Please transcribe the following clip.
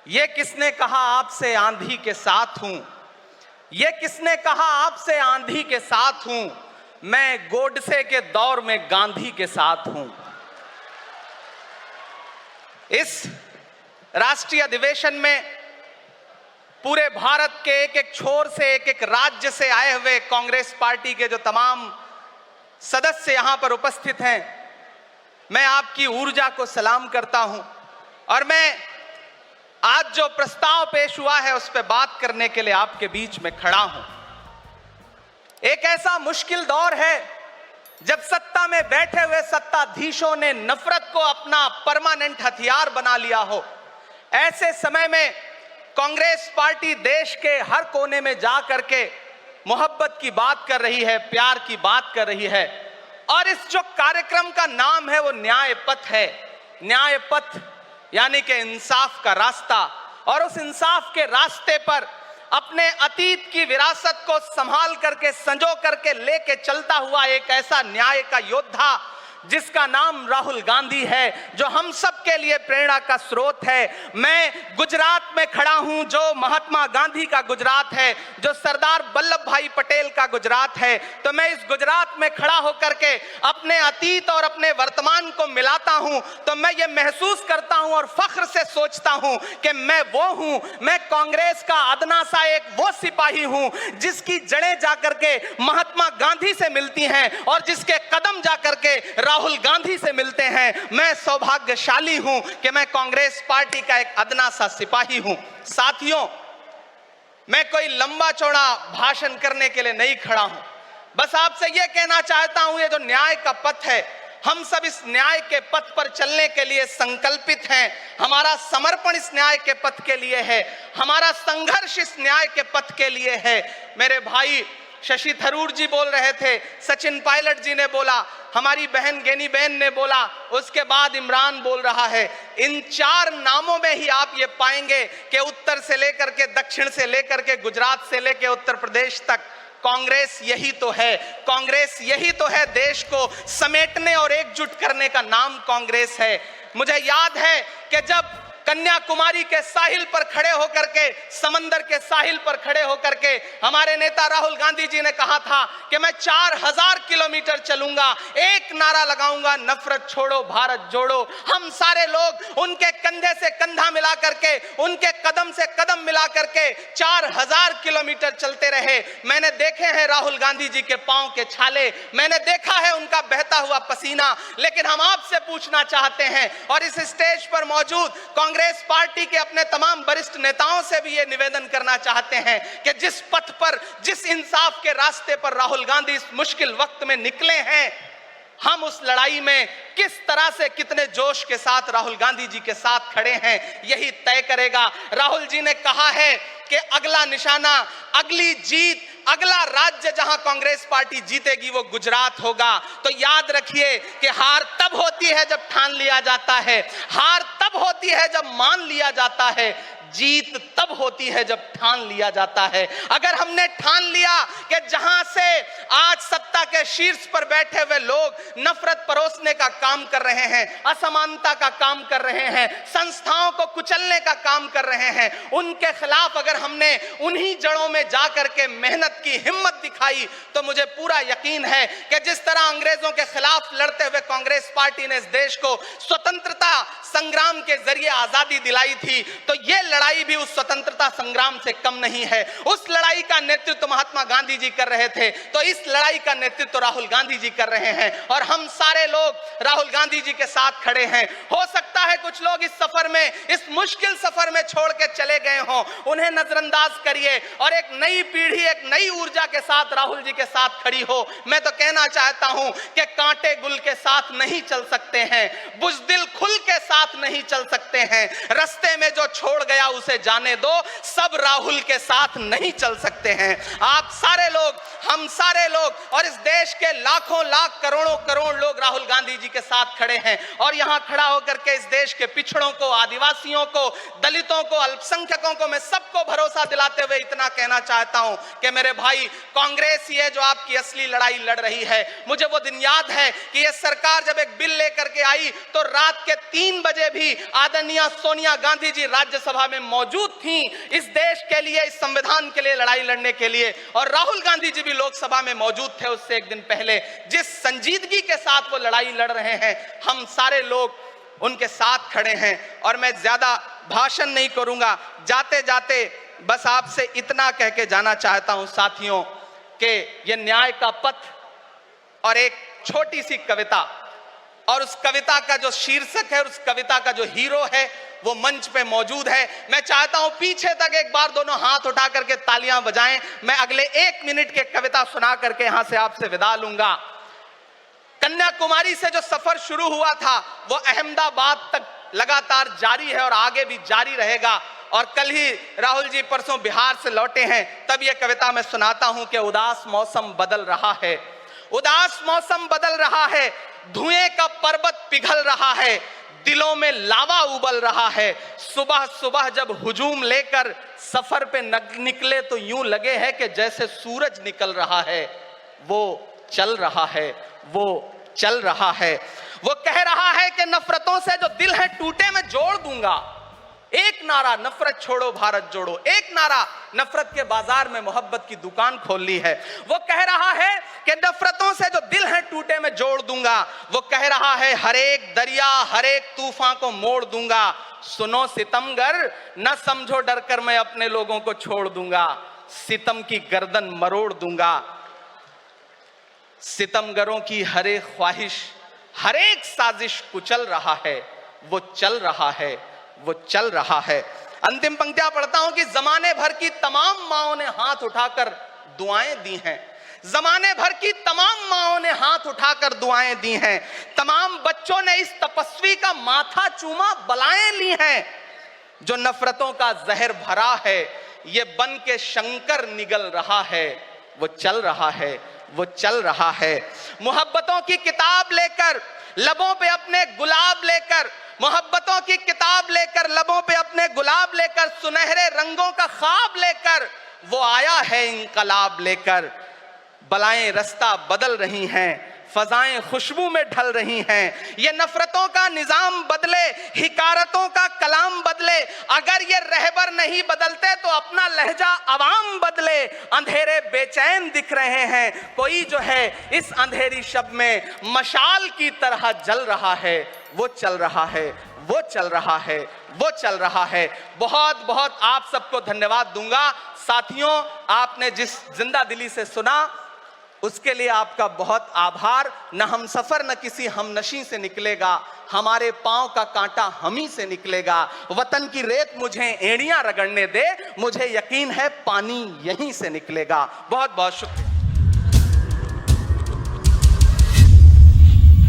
ये किसने कहा आपसे आंधी के साथ हूं? ये किसने कहा आपसे आंधी के साथ हूं? मैं गोडसे के दौर में गांधी के साथ हूं। इस राष्ट्रीय अधिवेशन में पूरे भारत के एक एक छोर से, एक एक राज्य से आए हुए कांग्रेस पार्टी के जो तमाम सदस्य यहां पर उपस्थित हैं, मैं आपकी ऊर्जा को सलाम करता हूं और मैं आज जो प्रस्ताव पेश हुआ है उस पर बात करने के लिए आपके बीच में खड़ा हूं। एक ऐसा मुश्किल दौर है जब सत्ता में बैठे हुए सत्ताधीशों ने नफरत को अपना परमानेंट हथियार बना लिया हो। ऐसे समय में कांग्रेस पार्टी देश के हर कोने में जा करके मोहब्बत की बात कर रही है, प्यार की बात कर रही है और इस जो कार्यक्रम का नाम है वो न्याय पथ है। न्याय पथ यानी कि इंसाफ का रास्ता, और उस इंसाफ के रास्ते पर अपने अतीत की विरासत को संभाल करके, संजो करके लेके चलता हुआ एक ऐसा न्याय का योद्धा जिसका नाम राहुल गांधी है, जो हम सब के लिए प्रेरणा का स्रोत है। मैं गुजरात में खड़ा हूं, जो महात्मा गांधी का गुजरात है, जो सरदार वल्लभ भाई पटेल का गुजरात है। तो मैं इस गुजरात में खड़ा होकर के अपने अतीत और अपने वर्तमान को मिलाता हूं तो मैं ये महसूस करता हूं और फख्र से सोचता हूं कि मैं वो हूं, मैं कांग्रेस का अदना सा एक वो सिपाही हूं जिसकी जड़ें जाकर के महात्मा गांधी से मिलती हैं और जिसके कदम जाकर के राहुल गांधी से मिलते हैं। मैं सौभाग्यशाली हूं कि मैं कांग्रेस पार्टी का एक अदना सा सिपाही हूं। साथियों, मैं कोई लंबा चौड़ा भाषण करने के लिए नहीं खड़ा हूं, बस आपसे यह कहना चाहता हूं, ये जो न्याय का पथ है, हम सब इस न्याय के पथ पर चलने के लिए संकल्पित हैं। हमारा समर्पण इस न्याय के पथ के लिए है, हमारा संघर्ष इस न्याय के पथ के लिए है। मेरे भाई शशि थरूर जी बोल रहे थे, सचिन पायलट जी ने बोला, हमारी बहन गेनी बहन ने बोला, उसके बाद इमरान बोल रहा है। इन चार नामों में ही आप ये पाएंगे कि उत्तर से लेकर के, दक्षिण से लेकर के, गुजरात से लेकर उत्तर प्रदेश तक कांग्रेस यही तो है। कांग्रेस यही तो है, देश को समेटने और एकजुट करने का नाम कांग्रेस है। मुझे याद है कि जब कन्याकुमारी के साहिल पर खड़े होकर के, समंदर के साहिल पर खड़े होकर के हमारे नेता राहुल गांधी जी ने कहा था कि मैं 4000 किलोमीटर चलूंगा, एक नारा लगाऊंगा, नफरत छोड़ो भारत जोड़ो। हम सारे लोग उनके कंधे से कंधा मिला करके, उनके कदम से कदम मिला करके 4000 किलोमीटर चलते रहे। मैंने देखे हैं राहुल गांधी जी के पांव के छाले, मैंने देखा है उनका बहता हुआ पसीना। लेकिन हम आपसे पूछना चाहते हैं और इस स्टेज पर मौजूद कांग्रेस पार्टी के अपने तमाम वरिष्ठ नेताओं से भी ये निवेदन करना चाहते हैं कि जिस पथ पर, जिस इंसाफ के रास्ते पर राहुल गांधी इस मुश्किल वक्त में निकले हैं, हम उस लड़ाई में किस तरह से, कितने जोश के साथ राहुल गांधी जी के साथ खड़े हैं, यही तय करेगा। राहुल जी ने कहा है कि अगला निशाना, अगली जीत, अगला राज्य जहां कांग्रेस पार्टी जीतेगी वो गुजरात होगा। तो याद रखिए कि हार तब होती है जब ठान लिया जाता है, हार तब होती है जब मान लिया जाता है, जीत तब होती है जब ठान लिया जाता है। अगर हमने ठान लिया कि जहां से आज सत्ता के शीर्ष पर बैठे हुए लोग नफरत परोसने का काम कर रहे हैं, असमानता का काम कर रहे हैं, संस्थाओं को कुचलने का काम कर रहे हैं, उनके खिलाफ अगर हमने उन्हीं जड़ों में जाकर के मेहनत की, हिम्मत दिखाई, तो मुझे पूरा यकीन है कि जिस तरह अंग्रेजों के खिलाफ लड़ते हुए कांग्रेस पार्टी ने इस देश को स्वतंत्रता संग्राम के जरिए आजादी दिलाई थी, तो ये लड़ाई भी उस स्वतंत्रता संग्राम से कम नहीं है। उस लड़ाई का नेतृत्व महात्मा गांधी जी कर रहे थे, तो इस लड़ाई का नेतृत्व राहुल गांधी जी कर रहे हैं और हम सारे लोग राहुल गांधी जी के साथ खड़े हैं। हो सकता है कुछ लोग इस सफर में, इस मुश्किल सफर में छोड़ के चले गए हों, उन्हें नजरअंदाज करिए और एक नई पीढ़ी, एक नई ऊर्जा के साथ राहुल जी के साथ खड़ी हो। मैं तो कहना चाहता हूं कि कांटे गुल के साथ नहीं चल सकते हैं, बुज़दिल खुल के साथ नहीं चल सकते हैं। रास्ते में जो छोड़ गया उसे जाने दो, सब राहुल के साथ नहीं चल सकते हैं। आप सारे लोग, हम सारे लोग और इस देश के लाखों लाख करोड़ों करोड़ लोग राहुल गांधी जी के साथ खड़े हैं। और यहां खड़ा होकर के इस देश के पिछड़ों को, आदिवासियों को, दलितों को, अल्पसंख्यकों को मैं सबको भरोसा दिलाते हुए इतना कहना चाहता हूं कि मेरे भाई, कांग्रेस ये जो आपकी असली लड़ाई लड़ रही है, मुझे वो दिन याद है कि ये सरकार जब एक बिल लेकर के आई तो रात के 3 बजे भी आदरणीय सोनिया गांधी जी राज्यसभा में मौजूद थी इस देश के लिए, इस संविधान के लिए लड़ाई लड़ने के लिए। और राहुल गांधी जी भी लोकसभा में मौजूद थे उससे एक दिन पहले। जिस संजीदगी के साथ वो लड़ाई लड़ रहे हैं, हम सारे लोग उनके साथ खड़े हैं। और मैं ज्यादा भाषण नहीं करूंगा, जाते जाते बस आपसे इतना कह के जाना चाहता हूं साथियों कि ये न्याय का पथ और एक छोटी सी कविता, और उस कविता का जो शीर्षक है, उस कविता का जो हीरो है वो मंच पे मौजूद है। मैं चाहता हूं पीछे तक एक बार दोनों हाथ उठा करके तालियां बजाएं। मैं अगले 1 मिनट के कविता सुना करके यहां से आपसे विदा लूंगा। कन्याकुमारी से जो सफर शुरू हुआ था वो अहमदाबाद तक लगातार जारी है और आगे भी जारी रहेगा। और कल ही राहुल जी परसों बिहार से लौटे हैं, तब ये कविता मैं सुनाता हूं कि उदास मौसम बदल रहा है, उदास मौसम बदल रहा है, धुएं का पर्वत पिघल रहा है, दिलों में लावा उबल रहा है। सुबह सुबह जब हुजूम लेकर सफर पे निकले तो यूं लगे है कि जैसे सूरज निकल रहा है। वो चल रहा है, वो चल रहा है। वो कह रहा है कि नफरतों से जो दिल है टूटे मैं जोड़ दूंगा। एक नारा नफरत छोड़ो भारत जोड़ो, एक नारा नफरत के बाजार में मोहब्बत की दुकान खोल ली है। वो कह रहा है कि नफरतों से जो दिल है टूटे मैं जोड़ दूंगा। वो कह रहा है हर एक दरिया, हर एक तूफान को मोड़ दूंगा। सुनो सितमगर, न समझो डर कर मैं अपने लोगों को छोड़ दूंगा। सितम की गर्दन मरोड़ दूंगा। सितमगरों की हर एक ख्वाहिश, हर एक साजिश कुचल रहा है। वो चल रहा है, वो चल रहा है। अंतिम पंक्तियां पढ़ता हूं कि जमाने भर की तमाम माओं ने हाथ उठाकर दुआएं दी हैं। जमाने भर की तमाम माओं ने हाथ उठाकर दुआएं दी हैं। तमाम बच्चों ने इस तपस्वी का माथा चूमा, बलाएं ली हैं। जो नफरतों का जहर भरा है, ये बन के शंकर निगल रहा है। वो चल रहा है, वो चल रहा है। मोहब्बतों की किताब लेकर, लबों पे अपने गुलाब लेकर, मोहब्बतों की किताब लेकर, लबों पे अपने गुलाब लेकर, सुनहरे रंगों का ख्वाब लेकर वो आया है इंकलाब लेकर। बलाएं रास्ता बदल रही हैं, फजाएं खुशबू में ढल रही हैं। ये नफरतों का निजाम बदले, हिकारतों का कलाम बदले। अगर ये रहबर नहीं बदलते तो अपना लहजा अवाम बदले। अंधेरे बेचैन दिख रहे हैं, कोई जो है इस अंधेरी शब में मशाल की तरह जल रहा है। वो चल रहा है, वो चल रहा है, वो चल रहा है। बहुत बहुत आप सबको धन्यवाद दूंगा। साथियों, आपने जिस जिंदा दिली से सुना उसके लिए आपका बहुत आभार। न हम सफर न किसी हमनशी से निकलेगा, हमारे पांव का कांटा हम ही से निकलेगा। वतन की रेत मुझे एड़ियां रगड़ने दे, मुझे यकीन है पानी यहीं से निकलेगा। बहुत बहुत शुक्रिया।